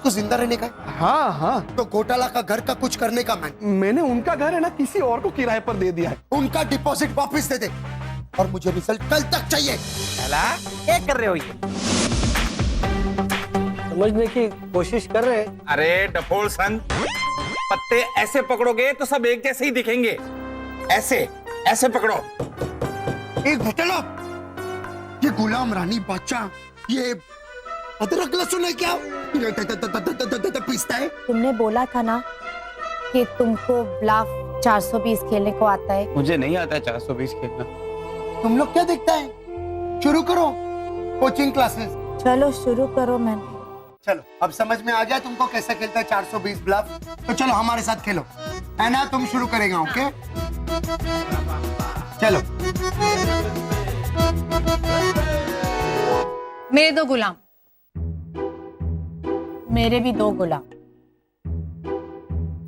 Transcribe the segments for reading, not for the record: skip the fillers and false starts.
आपको जिंदा रहने का है? हाँ हाँ, तो घोटाला का घर का कुछ करने का मैन। मैंने उनका घर है ना किसी और को किराए पर दे दिया है। उनका डिपॉजिट वापस दे दे और मुझे रिजल्ट कल तक चाहिए। साला क्या कर रहे हो ये? समझने की कोशिश कर रहे हैं। अरे डफोल सन, पत्ते ऐसे पकड़ोगे तो सब एक जैसे ही दिखेंगे। ऐसे ऐसे पकड़ो। एक घोटाला, ये गुलाम रानी बादशाह, ये अदरक लहसुन है क्या? ये पीसता है। तुमने बोला था ना कि तुमको ब्लफ 420 खेलने को आता है। मुझे नहीं आता 420 खेलना। तुम लोग क्या देखता है? शुरू करो कोचिंग क्लासेस। चलो शुरू करो। मैं चलो अब समझ में आ गया तुमको कैसे खेलता है 420 ब्लफ। तो चलो हमारे साथ खेलो, है ना? तुम शुरू करेगा, ओके? चलो। मेरे 2 गुलाम। मेरे भी 2 गुलाम।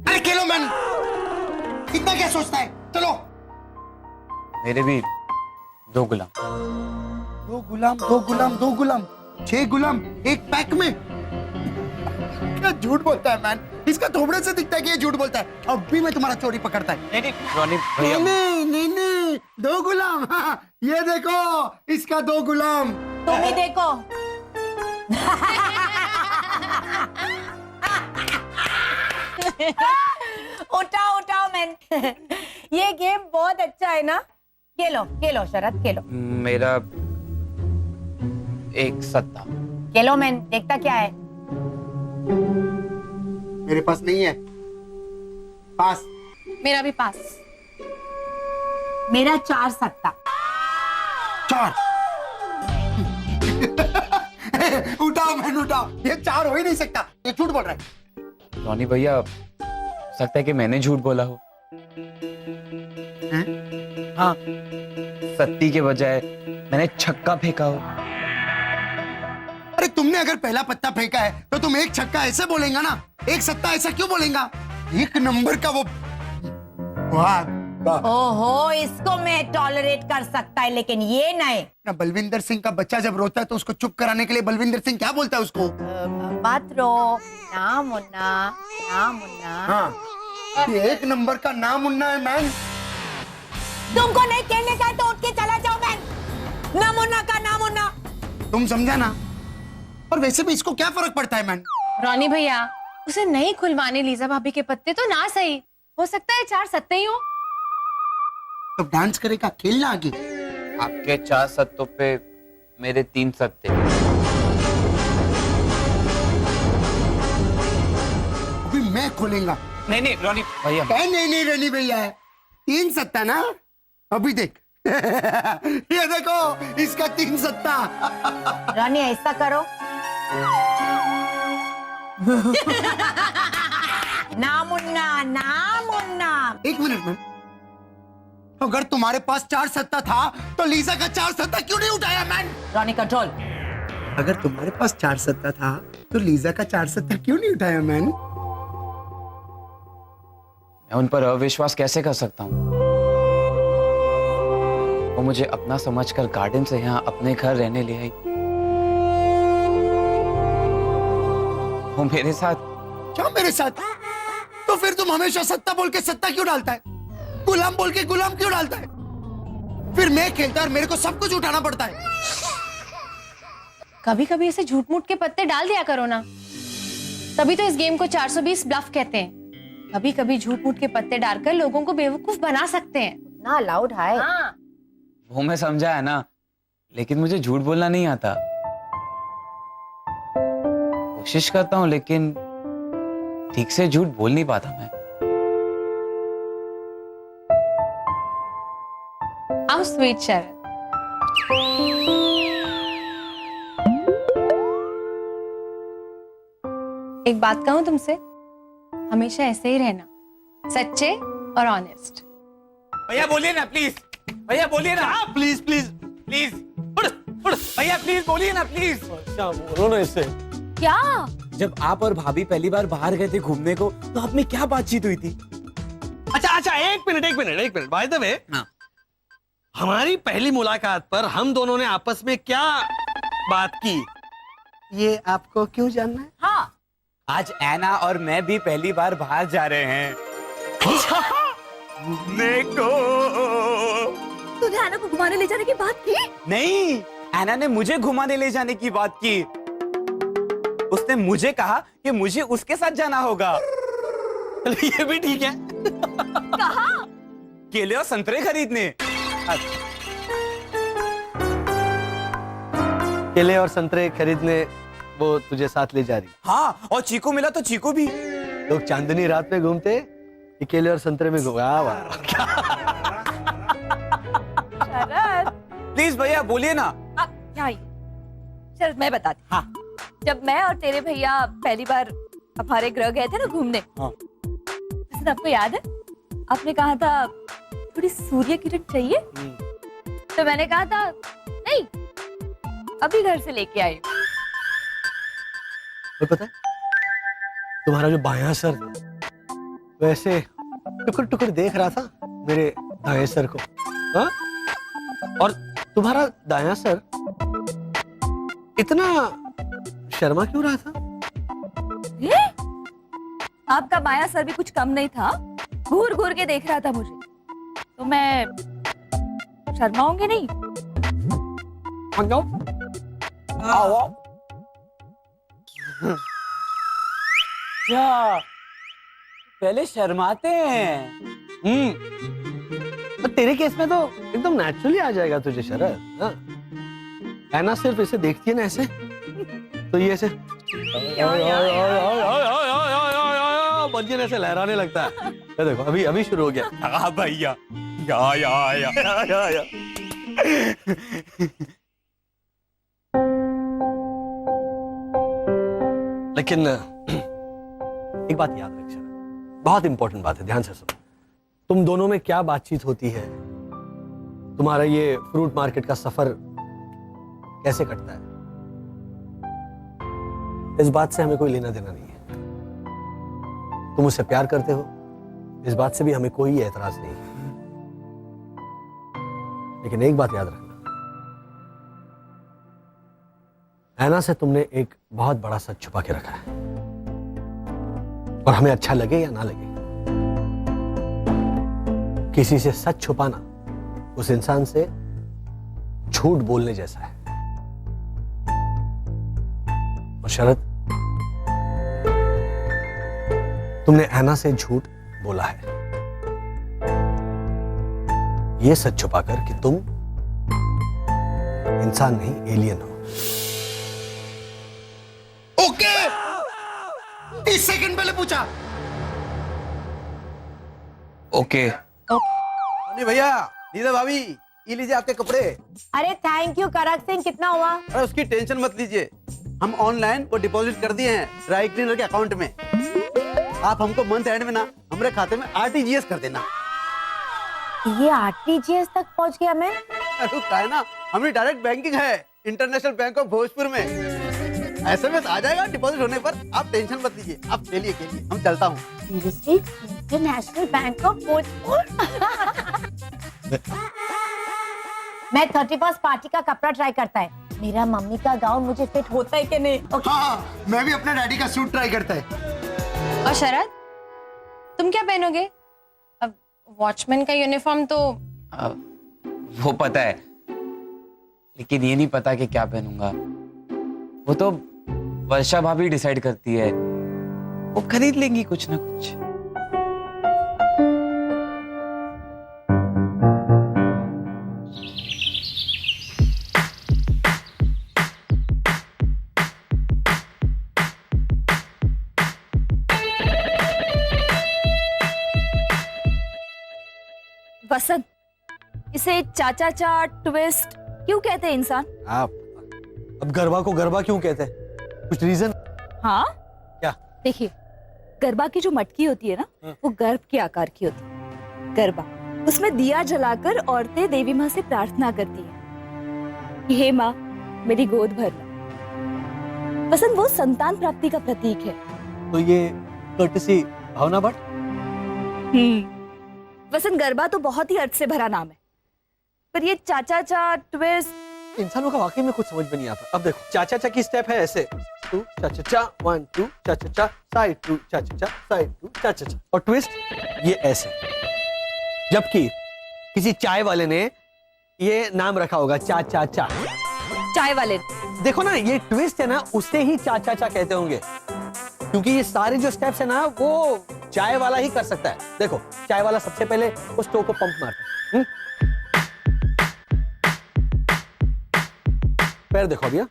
अरे खेलो मैन, इतना क्या सोचता है? चलो। मेरे भी 2 गुलाम। 2 गुलाम 2 गुलाम 2 गुलाम 6 गुलाम एक पैक में। क्या झूठ बोलता है मैन, इसका थोबड़े से दिखता है कि ये झूठ बोलता है। अब भी मैं तुम्हारा चोरी पकड़ता है। नहीं रॉनी भैया, नहीं 2 गुलाम। हाँ, ये देखो इसका 2 गुलाम। तुम ही देखो। उठाओ उठाओ मैन। ये गेम बहुत अच्छा है ना? खेलो खेलो शरद, खेलो। मेरा एक सत्ता। खेलो मैन, देखता क्या है? मेरे पास नहीं है। पास। मेरा भी पास। मेरा 4 सत्ता। 4। उठाओ मैन उठाओ, ये 4 हो ही नहीं सकता, ये झूठ बोल रहा है। रॉनी भैया, सकता है कि मैंने झूठ बोला हो। हाँ, सत्ती के बजाय मैंने छक्का फेंका हो। अरे तुमने अगर पहला पत्ता फेंका है तो तुम एक छक्का ऐसे बोलेगा ना, एक सत्ता ऐसा क्यों बोलेगा? एक नंबर का वो। वाह। ओहो, इसको मैं टॉलरेट कर सकता है, लेकिन ये नहीं। ना बलविंदर सिंह का बच्चा जब रोता है तो उसको चुप कराने के लिए बलविंदर सिंह क्या बोलता है उसको? मत रो ना मुन्ना, ना मुन्ना। हाँ, ये एक नंबर का ना मुन्ना है मैन। तुमको नहीं खेलने का है तो उठ के चला जाओ मैन। ना मुन्ना का ना मुन्ना। तुम समझा ना? और वैसे भी इसको क्या फर्क पड़ता है मैन? रॉनी भैया, उसे नहीं खुलवाने लीजा भाभी के पत्ते तो ना सही, हो सकता है 4 सत्ते ही हो। तो डांस करेगा, खेलना आगे। आपके 4 सत्तों पे मेरे 3 सत्ते। अभी मैं खोलेगा। नहीं रॉनी भैया। नहीं रनी भैया है। 3 सत्ता ना? अभी देख। ये देखो इसका 3 सत्ता। रानी ऐसा करो। ना मुन्ना, ना मुन्ना। एक मिनट में, अगर तुम्हारे पास 4 सत्ता था तो लीजा का 4 सत्ता क्यों नहीं उठाया मैन? रानी कंट्रोल। अगर तुम्हारे पास 4 सत्ता था तो लीजा का 4 सत्ता क्यों नहीं उठाया मैन? मैं उन पर अविश्वास कैसे कर सकता हूँ? वो मुझे अपना समझकर गार्डन से यहाँ अपने घर रहने ले आई। वो मेरे साथ। क्या मेरे साथ? तो फिर तुम हमेशा सत्ता बोल के सत्ता क्यों डालता है? गुलाम बोल के गुलाम क्यों डालता है? फिर मैं खेलता और मेरे को सब कुछ उठाना पड़ता है। कभी कभी ऐसे झूठ मूठ के पत्ते डाल दिया करो ना, तभी तो इस गेम को 420 ब्लफ कहते हैं। कभी कभी झूठ मूठ के पत्ते डालकर लोगों को बेवकूफ बना सकते हैं। ना लाउड है। हाँ। वो मैं समझा है ना, लेकिन मुझे झूठ बोलना नहीं आता। कोशिश करता हूँ लेकिन ठीक से झूठ बोल नहीं पाता मैं। हाउ स्वीट शरद। एक बात कहूं तुमसे, हमेशा ऐसे ही रहना, सच्चे और ऑनेस्ट। भैया बोलिए ना प्लीज, भैया बोलिए ना। प्लीज प्लीज प्लीज भैया प्लीज बोलिए ना प्लीज। क्या बोलो ना इससे। क्या? जब आप और भाभी पहली बार बाहर गए थे घूमने को तो आप में क्या बातचीत हुई थी? अच्छा एक मिनट बाय द वे, हमारी पहली मुलाकात पर हम दोनों ने आपस में क्या बात की, ये आपको क्यों जानना है? हाँ। आज ऐना और मैं भी पहली बार बाहर जा रहे हैं घूमने को। तूने आना को घुमाने ले जाने की बात की? नहीं, ऐना ने मुझे घुमाने ले जाने की बात की। उसने मुझे कहा कि मुझे उसके साथ जाना होगा। ये भी ठीक है। कहाँ? केले और संतरे खरीदने। केले और संतरे खरीदने वो तुझे साथ ले जा रही। हाँ, और चीकू मिला तो चीकू भी। लोग चांदनी रात में घूमते, ये केले और संतरे में घूमा। वाह। शरद, प्लीज भैया बोलिए ना। क्या ये? शरद मैं बताती। हाँ। जब मैं और तेरे भैया पहली बार हमारे ग्रह गए थे ना घूमने, हाँ। उस दिन आपको याद है आपने कहा था थोड़ी सूर्य किरण चाहिए, तो मैंने कहा था नहीं, अभी घर से लेके आई। और पता है तुम्हारा जो बायां सर वैसे टुकुर टुकुर देख रहा था मेरे दाएं सर को। हाँ? और तुम्हारा दायां सर इतना शर्मा क्यों रहा था? ये? आपका बायां सर भी कुछ कम नहीं था, घूर घूर के देख रहा था मुझे, तो मैं शर्माऊंगी नहीं? आओ। क्या पहले शर्माते हैं? तो तेरे केस में तो एकदम नेचुरली आ जाएगा तुझे शरद। हाँ? ऐना सिर्फ इसे देखती है ना ऐसे, तो ये ऐसे बंजन ऐसे लहराने लगता है। ये देखो अभी शुरू हो गया। हाँ भैया, या। लेकिन एक बात याद रख शरद, बहुत इंपॉर्टेंट बात है, ध्यान से सुनो। तुम दोनों में क्या बातचीत होती है, तुम्हारा ये फ्रूट मार्केट का सफर कैसे कटता है, इस बात से हमें कोई लेना देना नहीं है। तुम उससे प्यार करते हो, इस बात से भी हमें कोई एतराज नहीं है। लेकिन एक बात याद रखना, ऐना से तुमने एक बहुत बड़ा सच छुपा के रखा है, और हमें अच्छा लगे या ना लगे, किसी से सच छुपाना उस इंसान से झूठ बोलने जैसा है। और शरद, तुमने ऐना से झूठ बोला है, यह सच छुपाकर कि तुम इंसान नहीं एलियन हो। ओके, 30 सेकंड पहले पूछा। ओके। अरे भैया, नीता भाभी, ये लीजिए आपके कपड़े। अरे थैंक यू करक सिंह, कितना हुआ? अरे उसकी टेंशन मत लीजिए, हम ऑनलाइन वो डिपॉजिट कर दिए हैं ड्राई क्लीनर के अकाउंट में। आप हमको मंथ एंड में ना हमारे खाते में RTGS कर देना। ये RTGS तक पहुंच गया मैं? अरे क्या है ना, हमारी डायरेक्ट बैंकिंग है इंटरनेशनल बैंक ऑफ भोजपुर में। SMS आ जाएगा डिपॉजिट होने पर, आप टेंशन मत लीजिए। आप खेलिए, हम चलता हूँ। Seriously? International bank of Bhojpur? मैं 31st पार्टी का कपड़ा ट्राई करता है, मेरा मम्मी का गाउन मुझे फिट होता है कि नहीं? Okay. हाँ, मैं भी अपने डैडी का सूट ट्राई करता है। और शरद, तुम क्या पहनोगे? अब वॉचमैन का यूनिफॉर्म तो वो पता है, लेकिन ये नहीं पता कि क्या पहनूंगा। वो तो वर्षा भाभी डिसाइड करती है, वो खरीद लेंगी कुछ ना कुछ। वसंत, इसे चाचा चा ट्विस्ट क्यों कहते हैं इंसान? आप अब गरबा को गरबा क्यों कहते हैं? कुछ रीजन? हाँ, क्या? देखिए, गरबा की जो मटकी होती है ना, वो गर्भ के आकार की होती है। गरबा, उसमें दिया जलाकर औरतें देवी माँ से प्रार्थना करती हैं, हे माँ मेरी गोद भरना। वसंत, वो संतान प्राप्ति का प्रतीक है। तो ये कर्टसी भावना भट्ट? वसंत, गरबा तो बहुत ही अर्थ से भरा नाम है, पर ये चाचा चा ट्विस्ट। इंसानों का वाकई में कुछ समझ में नहीं आता। अब देखो, चाचा चा की स्टेप है ऐसे, 2 चा चा चा, 1 2 चा चा चा, साइड 2 चा चा चा, साइड 2 चा चा चा। और ट्विस्ट ये ऐसे। जबकि किसी चाय वाले ने ये नाम रखा होगा चा चा चा। चाय वाले। देखो ना, ये ट्विस्ट है ना, उससे ही चा चा चा कहते होंगे, क्योंकि ये सारे जो स्टेप्स है ना वो चाय वाला ही कर सकता है। देखो, चाय वाला सबसे पहले उस स्टोव को पंप मारता है। पैर देखो भैया,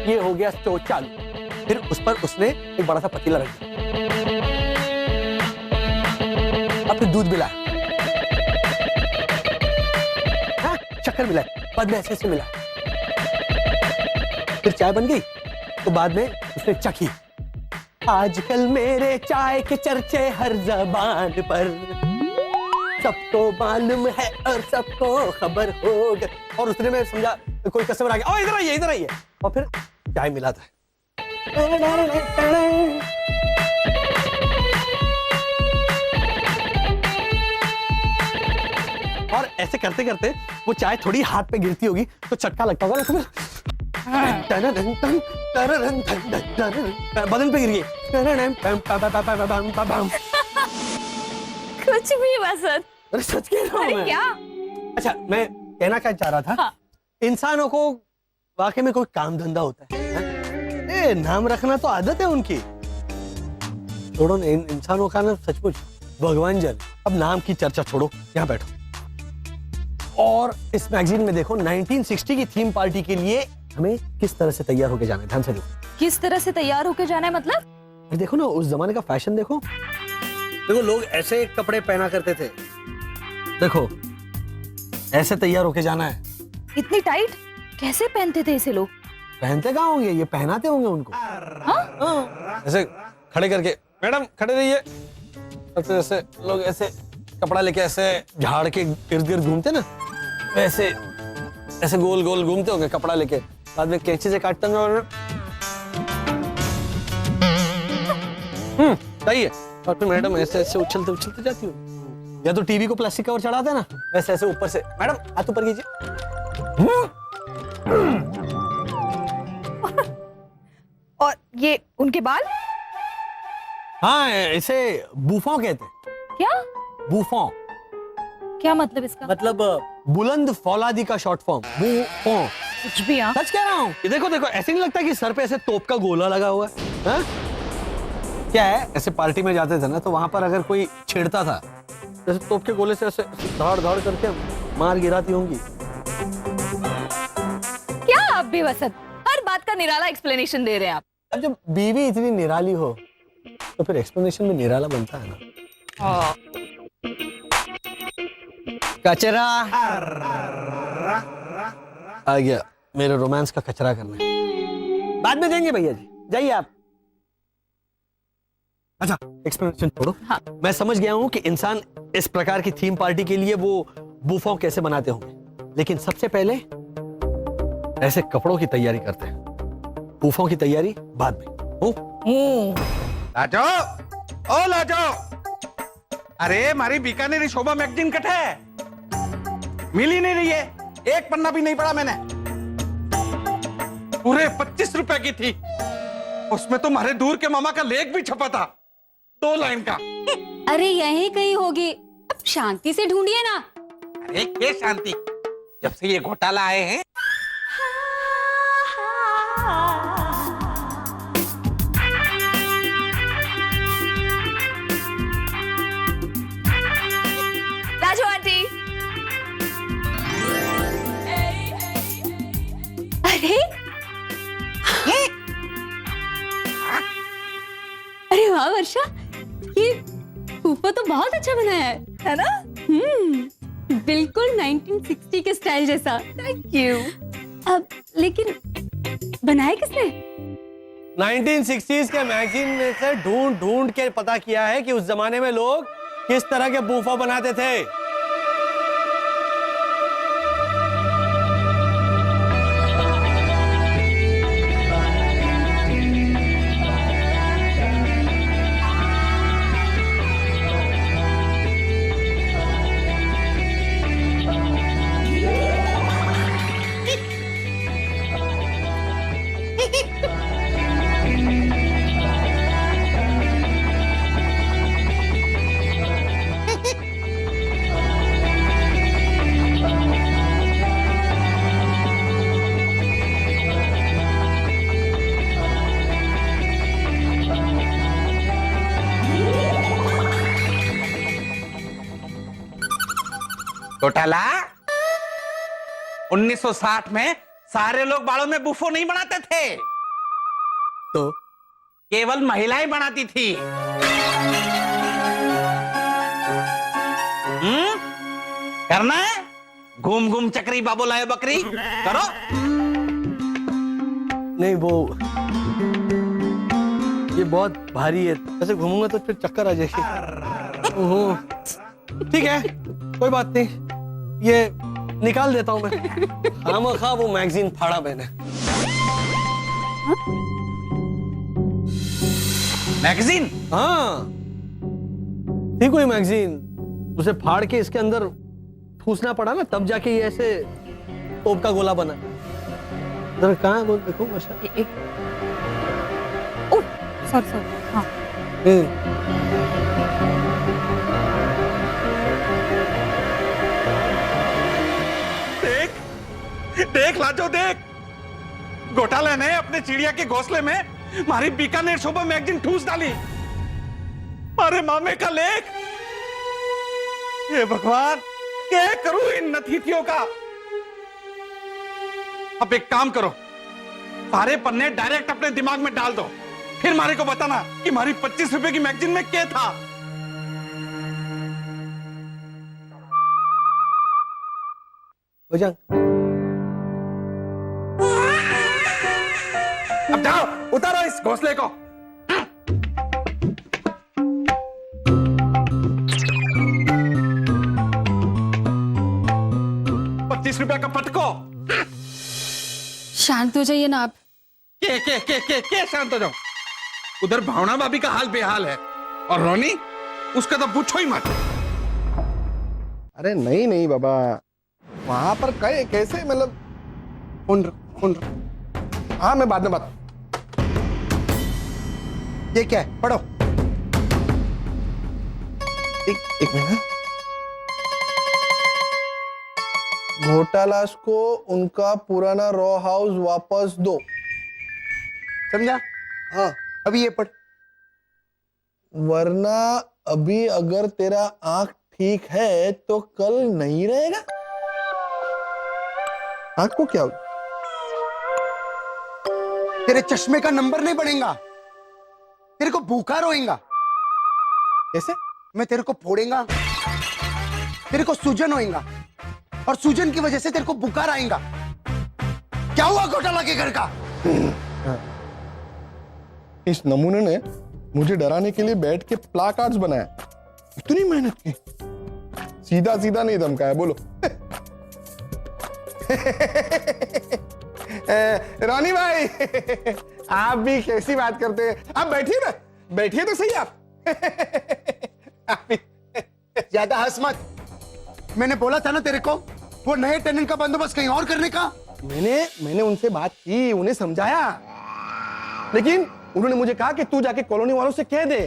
ये हो गया स्टोव चालू। फिर उस पर उसने एक बड़ा सा पतीला रख दिया, अब फिर दूध मिला, हाँ, शक्कर मिला, बाद में ऐसे ऐसे मिला, फिर चाय बन गई। तो बाद में उसने चखी। आजकल मेरे चाय के चर्चे हर जबान पर, सबको मालूम है और सबको खबर हो गई। और उसने, मैं समझा कोई कस्टमर आ गया, ओ इधर आइए इधर आइए, और फिर चाय मिला था। और ऐसे करते करते वो चाय थोड़ी हाथ पे गिरती होगी तो चटका लगता होगा, तो बदन पे गिर गई। कुछ भी वसंत। अरे सच कह रहा हूँ अरे मैं। क्या? अच्छा, मैं कहना क्या चाह रहा था, हाँ। इंसानों को वाकई में कोई काम धंधा होता है, ए, नाम रखना तो आदत है उनकी। छोड़ो ना, इंसानों का ना सचमुच भगवान जाने। अब नाम की चर्चा छोड़ो, यहाँ बैठो। और इस मैगजीन में देखो, 1960 की थीम पार्टी के लिए हमें किस तरह से तैयार होके जाना है, ध्यान से देखो। किस तरह से तैयार होके जाना है मतलब? देखो ना, उस जमाने का फैशन देखो। देखो, लोग ऐसे कपड़े पहना करते थे, देखो ऐसे तैयार होके जाना है। इतनी टाइट कैसे पहनते थे इसे लोग? पहनते कहाँ होंगे, ये पहनाते होंगे उनको। हाँ? ऐसे खड़े करके, मैडम खड़े रहिए, ऐसे ऐसे लोग ऐसे कपड़ा लेके ऐसे झाड़ के इर्द गिर्द घूमते ना, वैसे ऐसे गोल गोल घूमते होंगे कपड़ा लेके, बाद में कैंची से काटते होंगे। सही है। और फिर मैडम ऐसे ऐसे उछलते उछलते जाती हो, या तो टीवी को प्लास्टिक कवर चढ़ाते ना, वैसे ऐसे ऊपर से, मैडम हाथ ऊपर कीजिए। और ये उनके बाल? हाँ, इसे बूफों कहते हैं। क्या? बूफों क्या मतलब इसका? मतलब बुलंद फौलादी का शॉर्ट फॉर्म, बूफों। कुछ भी। हाँ, सच कह रहा हूँ। ये देखो देखो, ऐसे नहीं लगता कि सर पे ऐसे तोप का गोला लगा हुआ है, हाँ? क्या है, ऐसे पार्टी में जाते थे ना, तो वहां पर अगर कोई छेड़ता था, जैसे तोप के गोले से ऐसे धाड़ धाड़ करके मार गिराती होंगी। क्या आप भी वसंत हर बात का निराला एक्सप्लेनेशन दे रहे हैं आप? अब जब बीवी इतनी निराली हो तो फिर एक्सप्लेनेशन में निराला बनता है ना। कचरा आ गया, मेरे रोमांस का कचरा करना है, बाद में देंगे भैया जी, जाइए आप। अच्छा, एक्सप्लेनेशन छोड़ो। हाँ। मैं समझ गया हूं कि इंसान इस प्रकार की थीम पार्टी के लिए वो बूफों कैसे बनाते होंगे, लेकिन सबसे पहले ऐसे कपड़ों की तैयारी करते हैं, बूफों की तैयारी बाद में। लाजो, ओ लाजो, अरे मारी बीकानेरी शोभा मैगजीन कट है, मिल ही नहीं रही है, एक पन्ना भी नहीं पढ़ा मैंने, पूरे 25 रुपए की थी, उसमें तो मारे दूर के मामा का लेख भी छपा था, 2 लाइन का। अरे यही कहीं होगी, अब शांति से ढूंढिए ना। अरे क्या शांति, जब से ये घोटाला आए हैं। राजू आंटी। अरे अरे वाह वर्षा, ये ऊपर तो बहुत अच्छा बना है ना? बिल्कुल 1960 के स्टाइल जैसा। Thank you. अब लेकिन बनाया किसने? 1960s के मैगजीन में से ढूंढ ढूंढ के पता किया है कि उस जमाने में लोग किस तरह के बूफो बनाते थे। घोटाला 1960 में सारे लोग बालों में बुफो नहीं बनाते थे, तो केवल महिलाएं बनाती थी। करना है? घूम घूम चक्री बाबू लाए बकरी करो। नहीं वो ये बहुत भारी है, ऐसे घूमूंगा तो फिर चक्कर आ जाएगी। ओहो, ठीक है कोई बात नहीं, ये निकाल देता हूँ मैं। खामखा वो मैगजीन फाड़ा मैंने। मैगजीन? हाँ थी कोई मैगजीन, उसे फाड़ के इसके अंदर ठूसना पड़ा ना, तब जाके ये ऐसे तोप का गोला बना। जरा कहाँ है वो देखो वर्षा। सॉरी हाँ देख लाजो देख, घोटाले ने अपने चिड़िया के घोंसले में हमारी बीकानेर शोभा मैगजीन ठूस डाली, मारे मामे का लेख। ये भगवान क्या करूं इन नतीतियों का। अब एक काम करो, सारे पन्ने डायरेक्ट अपने दिमाग में डाल दो, फिर मारे को बताना कि हमारी 25 रुपए की मैगजीन में क्या था। बजंग अब जाओ उतारो इस घोंसले को। 25 रुपए का पटको। शांत हो जाइए ना आप। के शांत हो जाओ। उधर भावना भाभी का हाल बेहाल है, और रोनी उसका तो पूछो ही मत। अरे नहीं नहीं बाबा, वहां पर कैसे मतलब फोन हाँ मैं बाद में बात। ये क्या है, पढ़ो। एक मिनट। घोटालास को उनका पुराना रॉ हाउस वापस दो, समझा? हाँ अभी ये पढ़। वरना अभी अगर तेरा आंख ठीक है तो कल नहीं रहेगा। आंख को क्या हुआ? तेरे चश्मे का नंबर नहीं बढ़ेगा, तेरे को भूखा रोएगा। कैसे? मैं तेरे को फोड़ेगा, तेरे को सूजन होएगा, और सूजन की वजह से तेरे को बुखार आएगा। क्या हुआ घोटाला के घर का? इस नमूने ने मुझे डराने के लिए बैठ के प्ला कार्ड्स बनाया, इतनी मेहनत की, सीधा सीधा नहीं धमकाया। बोलो। रानी भाई आप भी कैसी बात करते हैं? आप बैठिए ना, बैठिए तो सही आप। ज्यादा हंस मत। मैंने बोला था ना तेरे को वो नए टेनेंट का बंदोबस्त कहीं और करने का। मैंने उनसे बात की, उन्हें समझाया, लेकिन उन्होंने मुझे कहा कि तू जाके कॉलोनी वालों से कह दे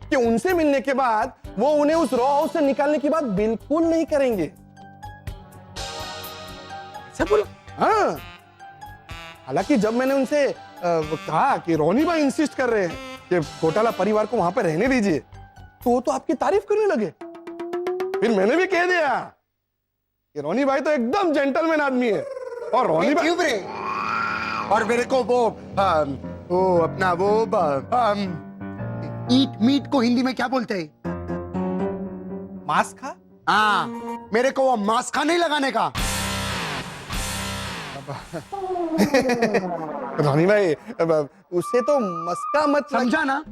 कि उनसे मिलने के बाद वो उन्हें उस रॉ हाउस से निकालने की बात बिल्कुल नहीं करेंगे। सब बोलो। हाँ, हालांकि जब मैंने उनसे कहा कि रोनी भाई इंसिस्ट कर रहे हैं कि घोटाला परिवार को वहां पर रहने दीजिए, तो वो तो आपकी तारीफ करने लगे। फिर मैंने भी कह दिया कि रोनी भाई तो एकदम जेंटलमैन आदमी है, और रोनी भाई और मेरे को वो अपना वो ईट मीट को हिंदी में क्या बोलते हैं? मांस खा। हाँ, मेरे को वो मांस खा नहीं लगाने का। रानी भाई उससे तो मस्का मत समझा ना?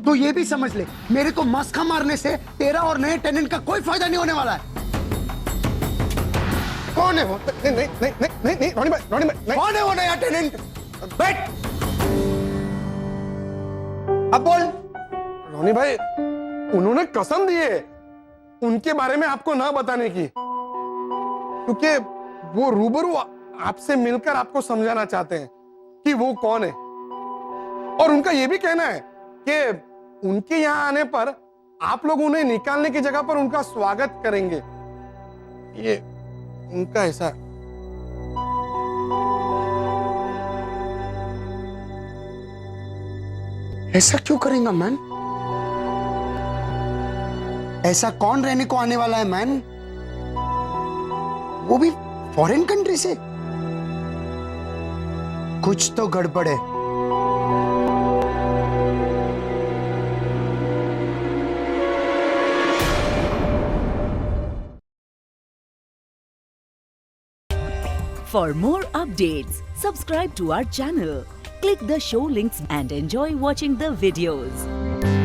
तो ये भी समझ ले, मेरे को मस्का मारने से तेरा और नए टेनेंट का कोई फायदा नहीं होने वाला है। कौन है वो? नहीं नहीं नहीं नहीं नहीं नहीं रोनी भाई नहीं। कौन है वो नया टेनेंट? बैठ। अब बोल। रोनी भाई उन्होंने कसम दी है उनके बारे में आपको ना बताने की, क्योंकि वो रूबरू आपसे मिलकर आपको समझाना चाहते हैं कि वो कौन है, और उनका यह भी कहना है कि उनके यहां आने पर आप लोग उन्हें निकालने की जगह पर उनका स्वागत करेंगे। ये उनका ऐसा। ऐसा क्यों करेगा मैन? ऐसा कौन रहने को आने वाला है मैन? वो भी फॉरेन कंट्री से। कुछ तो गड़बड़ है। For more updates, subscribe to our channel, click the show links and enjoy watching the videos.